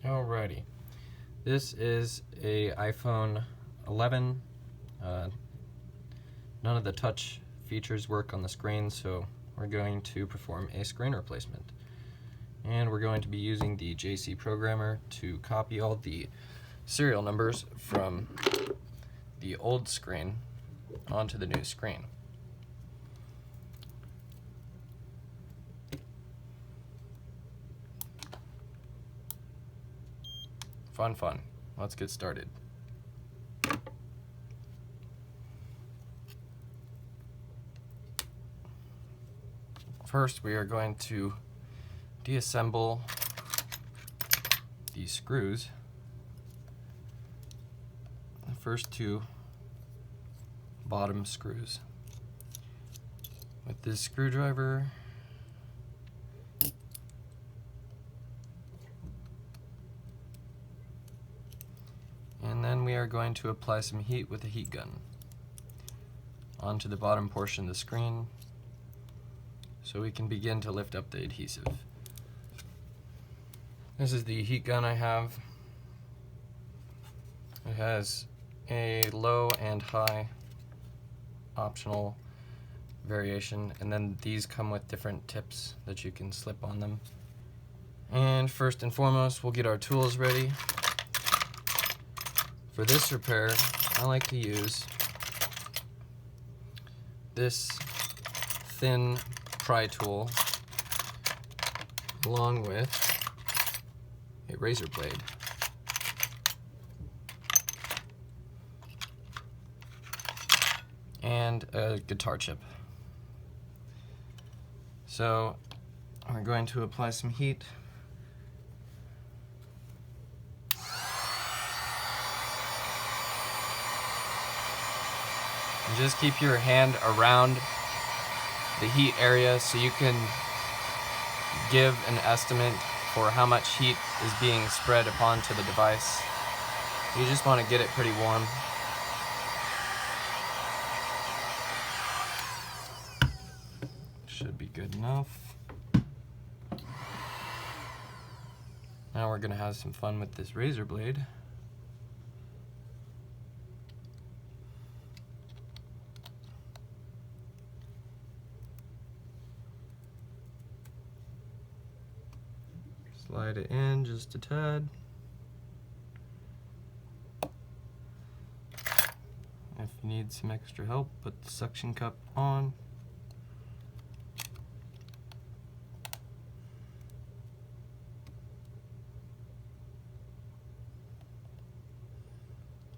Alrighty, this is a iPhone 11. None of the touch features work on the screen, so we're going to perform a screen replacement. And we're going to be using the JC programmer to copy all the serial numbers from the old screen onto the new screen. Fun. Let's get started. First, we are going to deassemble the screws. The first two bottom screws. With this screwdriver, and then we are going to apply some heat with a heat gun onto the bottom portion of the screen so we can begin to lift up the adhesive. This is the heat gun I have. It has a low and high optional variation, and then these come with different tips that you can slip on them. And first and foremost, we'll get our tools ready. For this repair, I like to use this thin pry tool along with a razor blade. And a guitar chip. So we're going to apply some heat. And just keep your hand around the heat area so you can give an estimate for how much heat is being spread upon to the device. You just want to get it pretty warm. Should be good enough. Now we're going to have some fun with this razor blade. Slide it in just a tad. If you need some extra help, put the suction cup on.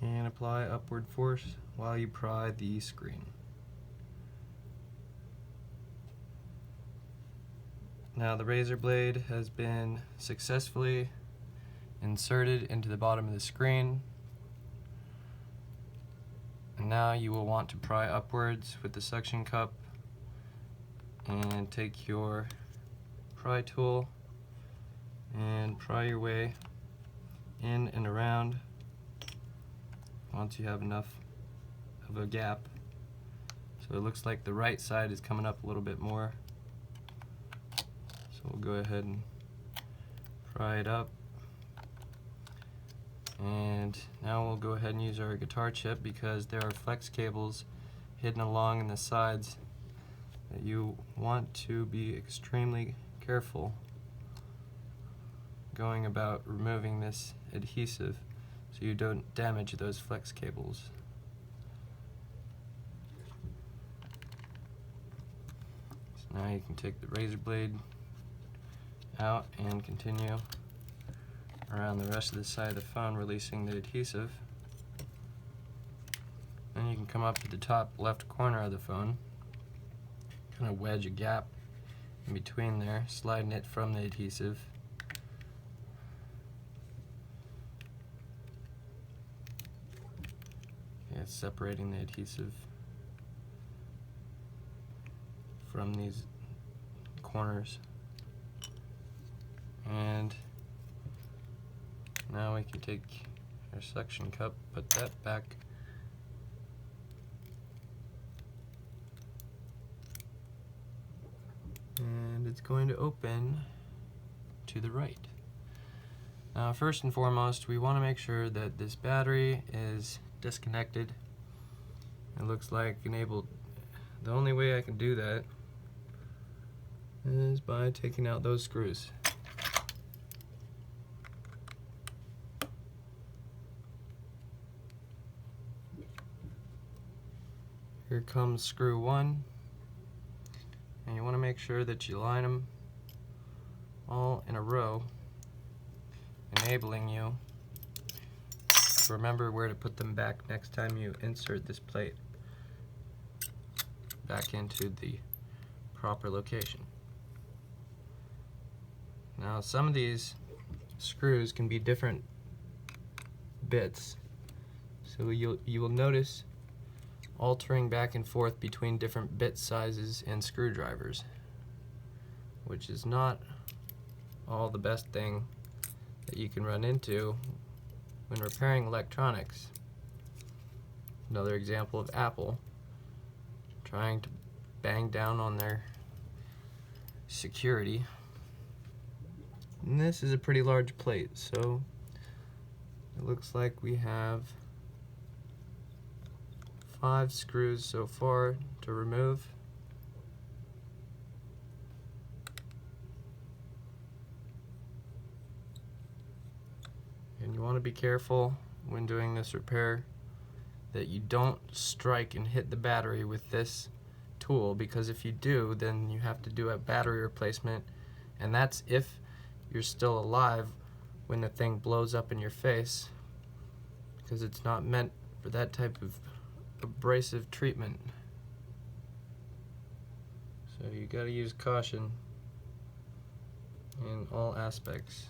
And apply upward force while you pry the screen. Now the razor blade has been successfully inserted into the bottom of the screen. And now you will want to pry upwards with the suction cup and take your pry tool and pry your way in and around once you have enough of a gap. So it looks like the right side is coming up a little bit more. So we'll go ahead and pry it up. And now we'll go ahead and use our guitar chip because there are flex cables hidden along in the sides that you want to be extremely careful going about removing this adhesive so you don't damage those flex cables. So now you can take the razor blade out and continue around the rest of the side of the phone, releasing the adhesive. Then you can come up to the top left corner of the phone, kind of wedge a gap in between there, sliding it from the adhesive. Okay, it's separating the adhesive from these corners. And now we can take our suction cup, put that back, and it's going to open to the right. Now, first and foremost, we want to make sure that this battery is disconnected. It looks like enabled. The only way I can do that is by taking out those screws. Here comes screw 1, and you want to make sure that you line them all in a row, enabling you to remember where to put them back next time you insert this plate back into the proper location. Now, some of these screws can be different bits, so you will notice altering back and forth between different bit sizes and screwdrivers, which is not all the best thing that you can run into when repairing electronics. Another example of Apple trying to bang down on their security. And this is a pretty large plate, so it looks like we have 5 screws so far to remove. And you want to be careful when doing this repair that you don't strike and hit the battery with this tool, because if you do, then you have to do a battery replacement, and that's if you're still alive when the thing blows up in your face, because it's not meant for that type of abrasive treatment. So you got to use caution in all aspects,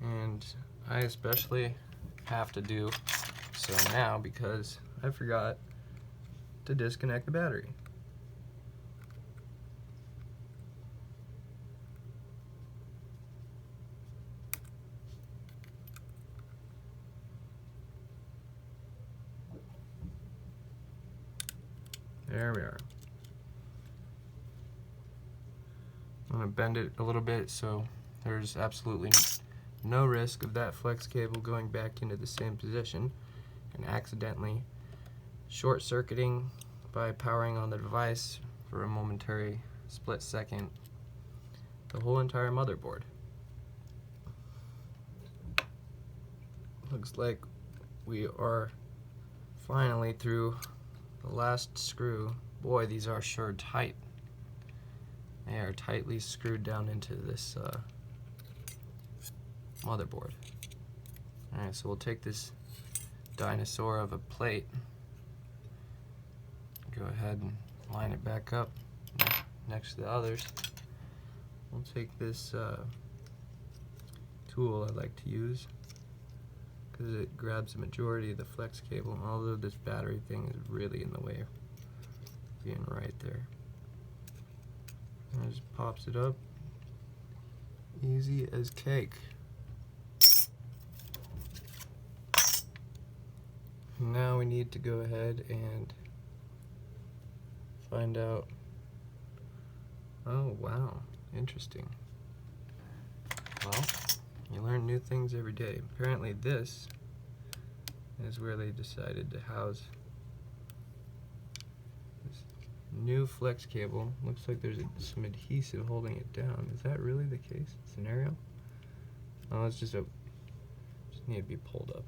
and I especially have to do so now because I forgot to disconnect the battery. There we are. I'm going to bend it a little bit so there's absolutely no risk of that flex cable going back into the same position and accidentally short-circuiting by powering on the device for a momentary split second the whole entire motherboard. Looks like we are finally through the last screw. Boy, these are sure tight. They are tightly screwed down into this motherboard. Alright, so we'll take this dinosaur of a plate, go ahead and line it back up next to the others. We'll take this tool I like to use because it grabs the majority of the flex cable, although this battery thing is really in the way of being right there. And it just pops it up, easy as cake. Now we need to go ahead and find out. Oh wow, interesting. Well, you learn new things every day. Apparently this is where they decided to house this new flex cable. Looks like there's some adhesive holding it down. Is that really the case scenario? Oh, it's just need to be pulled up.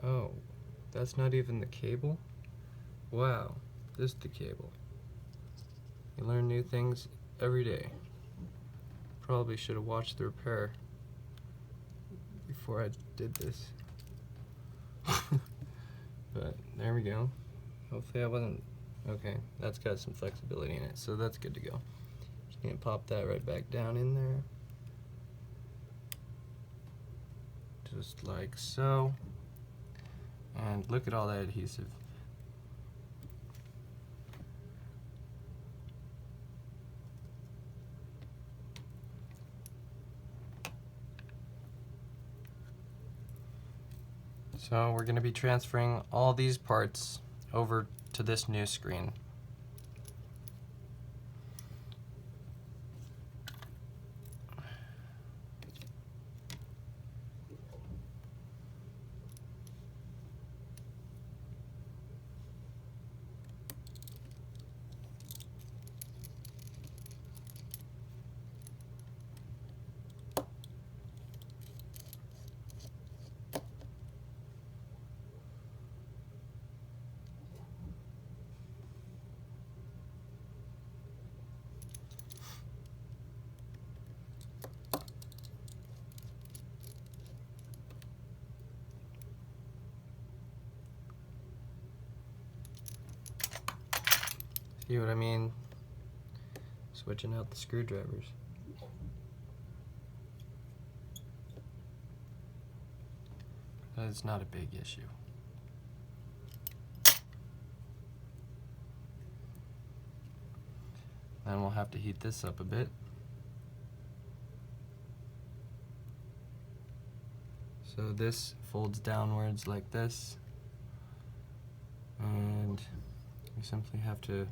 Oh, that's not even the cable? Wow, this is the cable. You learn new things every day. Probably should have watched the repair before I did this. But there we go. Hopefully I wasn't... Okay, that's got some flexibility in it, so that's good to go. Just need to pop that right back down in there. Just like so. And look at all that adhesive. So we're going to be transferring all these parts over to this new screen. See what I mean? Switching out the screwdrivers. But it's not a big issue. Then we'll have to heat this up a bit. So this folds downwards like this, and we simply have to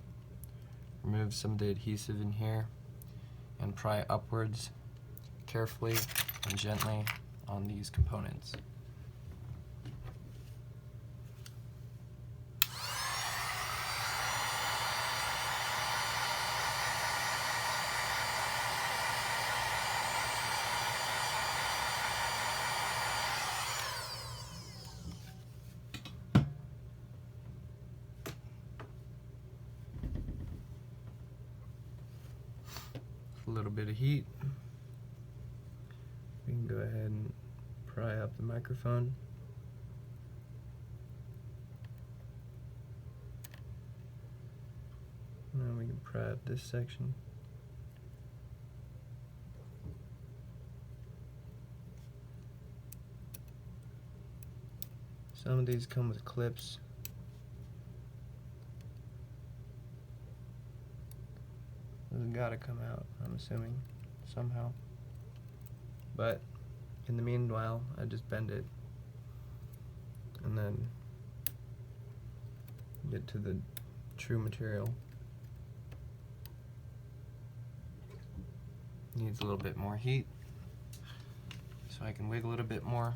remove some of the adhesive in here and pry upwards carefully and gently on these components. A little bit of heat. We can go ahead and pry up the microphone. Now we can pry up this section. Some of these come with clips. This has got to come out, I'm assuming, somehow. But in the meanwhile, I just bend it and then get to the true material. Needs a little bit more heat, so I can wiggle it a bit more.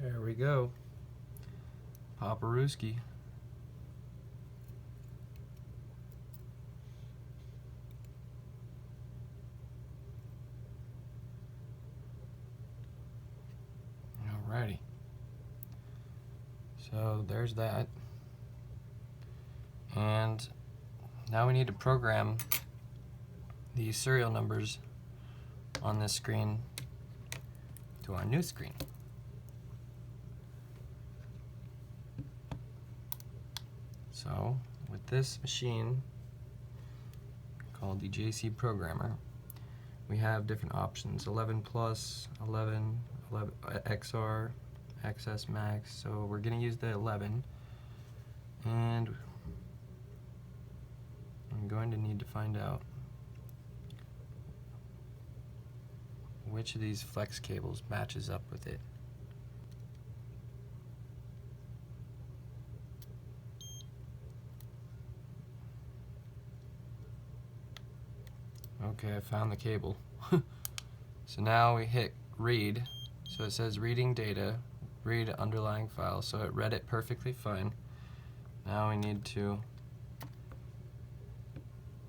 There we go. Paparuski. Alrighty. So there's that. And now we need to program the serial numbers on this screen to our new screen. So with this machine called the JC Programmer, we have different options: 11 plus, 11, XR, XS Max. So we're going to use the 11, and I'm going to need to find out which of these flex cables matches up with it. Okay, I found the cable. So now we hit read. So it says reading data, read underlying file. So it read it perfectly fine. Now we need to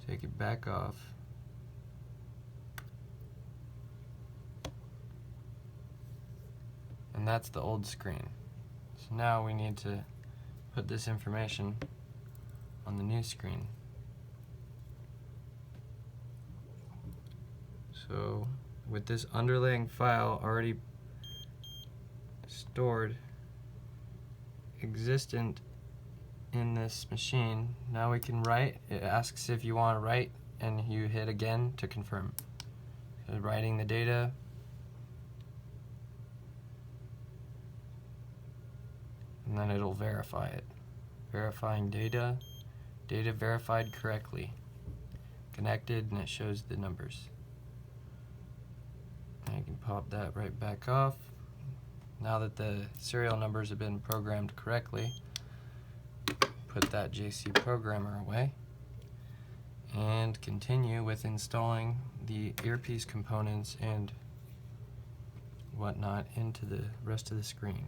take it back off. And that's the old screen. So now we need to put this information on the new screen. So with this underlying file already stored, existent in this machine, now we can write. It asks if you want to write, and you hit again to confirm. So writing the data. And then it'll verify it. Verifying data. Data verified correctly. Connected, and it shows the numbers. And you can pop that right back off. Now that the serial numbers have been programmed correctly, put that JC Programmer away and continue with installing the earpiece components and whatnot into the rest of the screen.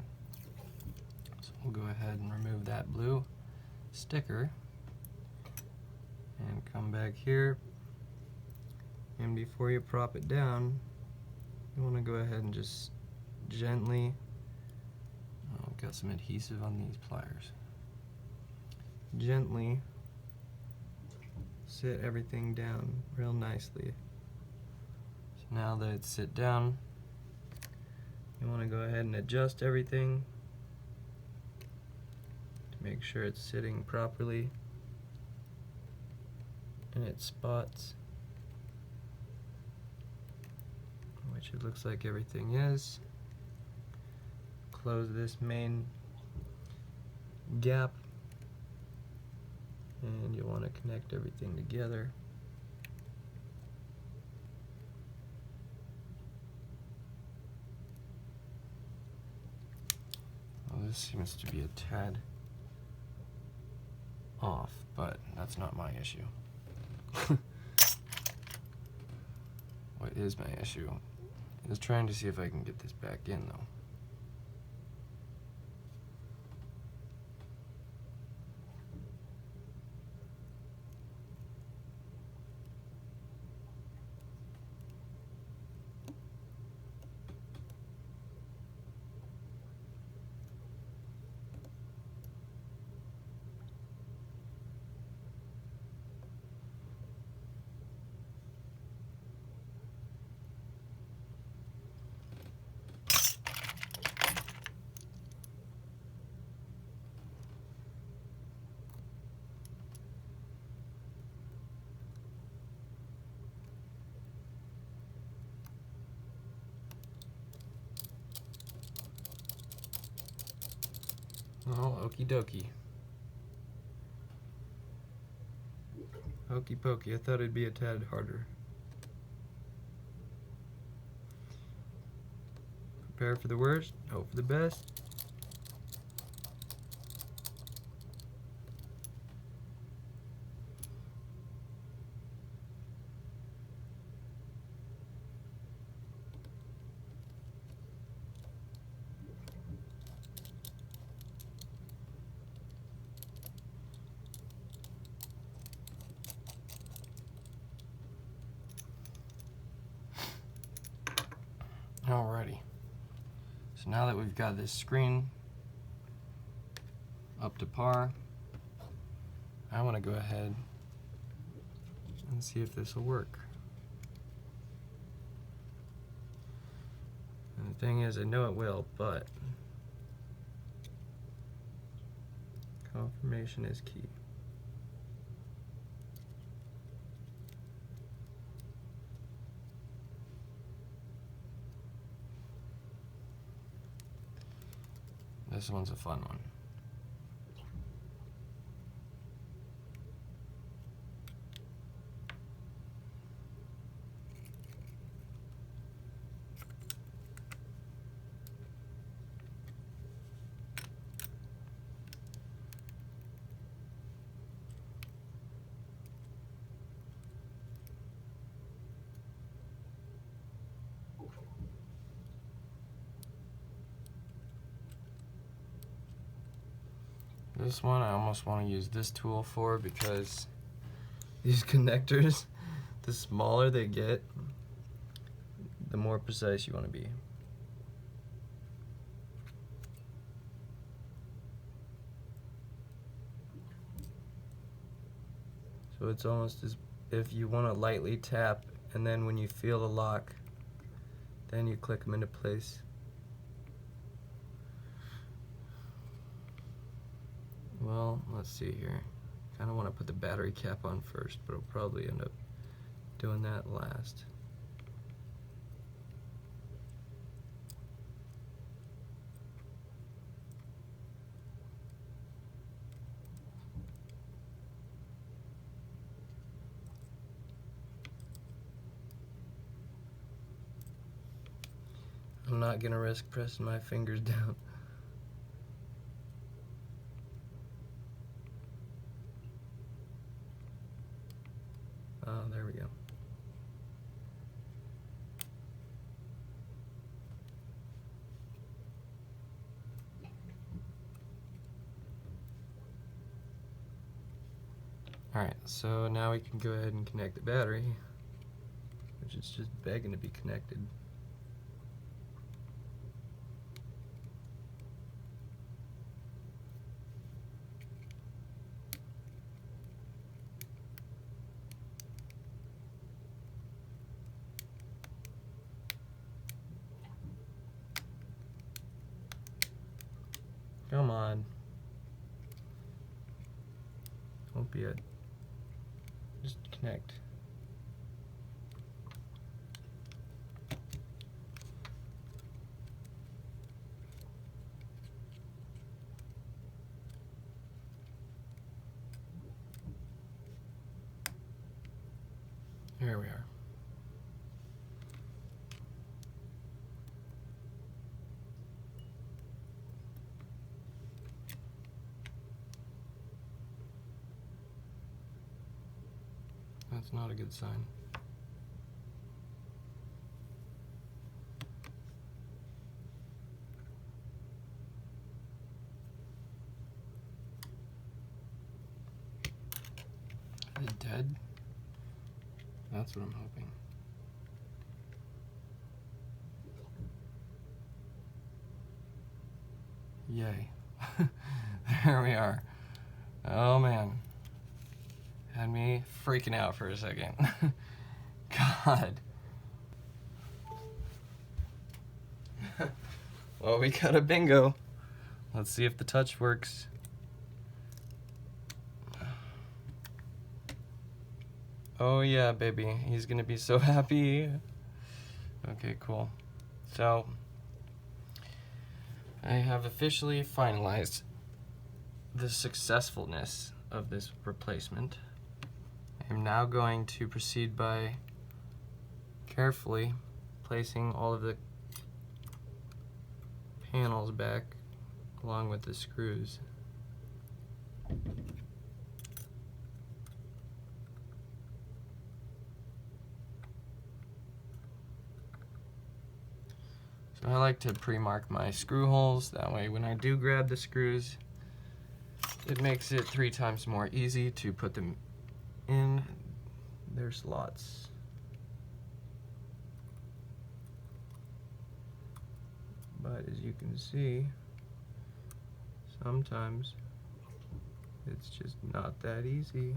So we'll go ahead and remove that blue sticker and come back here, and before you prop it down, you want to go ahead and just gently, Got some adhesive on these pliers. Gently sit everything down real nicely. So now that it's sit down, you want to go ahead and adjust everything to make sure it's sitting properly in its spots, which it looks like everything is. Close this main gap, and you'll want to connect everything together. Well, this seems to be a tad off, but that's not my issue. What is my issue is trying to see if I can get this back in, though. Oh, okie dokie. Okie pokey, I thought it'd be a tad harder. Prepare for the worst, hope for the best. Alrighty, so now that we've got this screen up to par, I want to go ahead and see if this will work. And the thing is, I know it will, but confirmation is key. This one's a fun one. This one I almost want to use this tool for, because these connectors, the smaller they get, the more precise you want to be. So it's almost as if you want to lightly tap, and then when you feel the lock, then you click them into place. Well, let's see here. Kind of want to put the battery cap on first, but I'll probably end up doing that last. I'm not gonna risk pressing my fingers down. Oh, there we go. Alright, so now we can go ahead and connect the battery, which is just begging to be connected. be a just connect. Here we are. That's not a good sign. Is it dead? That's what I'm hoping. Yay. There we are. Oh man. Had me freaking out for a second. God. Well, we got a bingo. Let's see if the touch works. Oh yeah, baby. He's gonna be so happy. Okay, cool. So, I have officially finalized the successfulness of this replacement. I'm now going to proceed by carefully placing all of the panels back along with the screws. So I like to pre-mark my screw holes, that way when I do grab the screws, it makes it 3 times more easy to put them in their slots. But as you can see, sometimes it's just not that easy.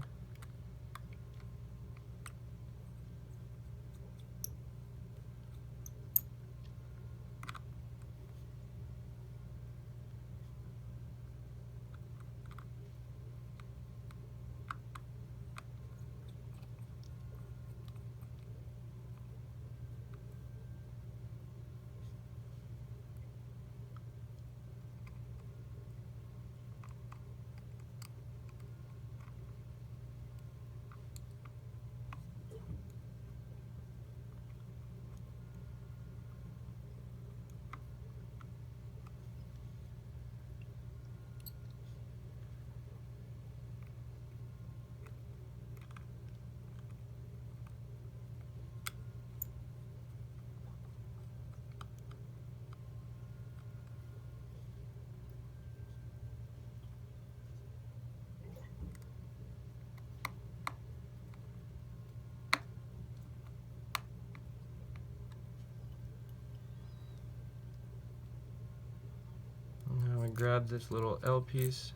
Now I grab this little L piece,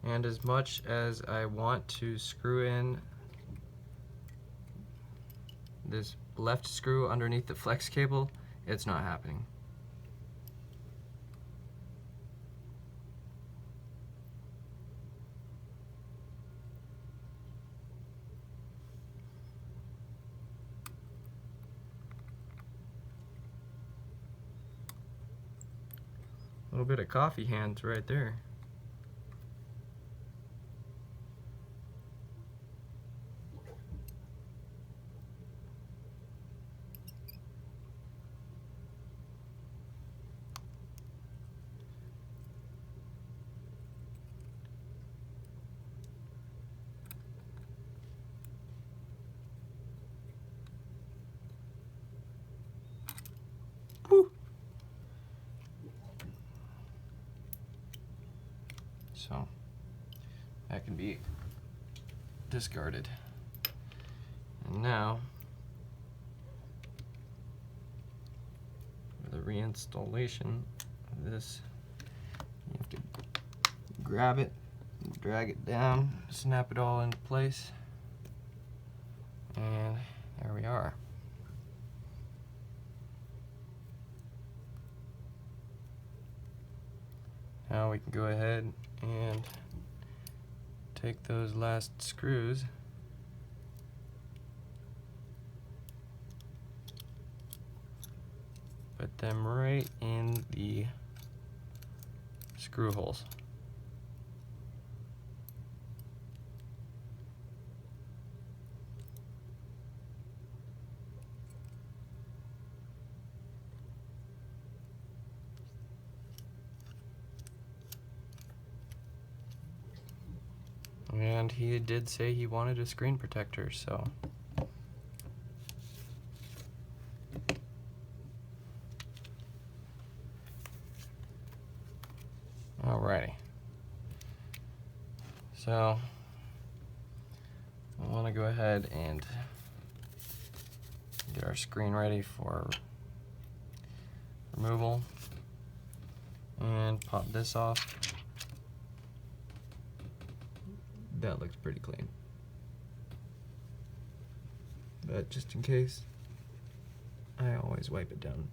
and as much as I want to screw in this left screw underneath the flex cable, it's not happening. A little bit of coffee hands right there. Woo. So that can be discarded. And now, for the reinstallation of this, you have to grab it, drag it down, snap it all into place, and there we are. Now we can go ahead and take those last screws put them right in the screw holes. And he did say he wanted a screen protector, so alrighty. So I want to go ahead and get our screen ready for removal and pop this off. That looks pretty clean, but just in case, I always wipe it down.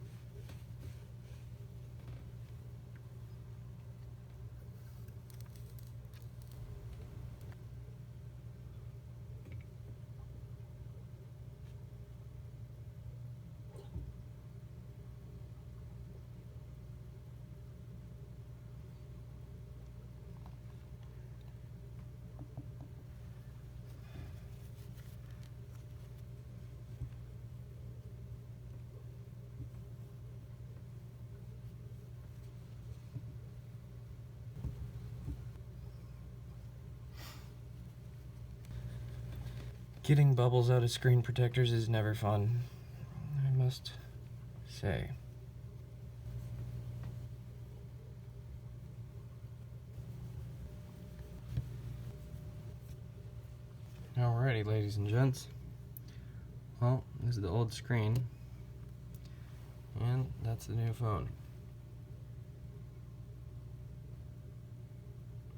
Getting bubbles out of screen protectors is never fun, I must say. Alrighty, ladies and gents. Well, this is the old screen, and that's the new phone.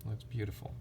Looks beautiful.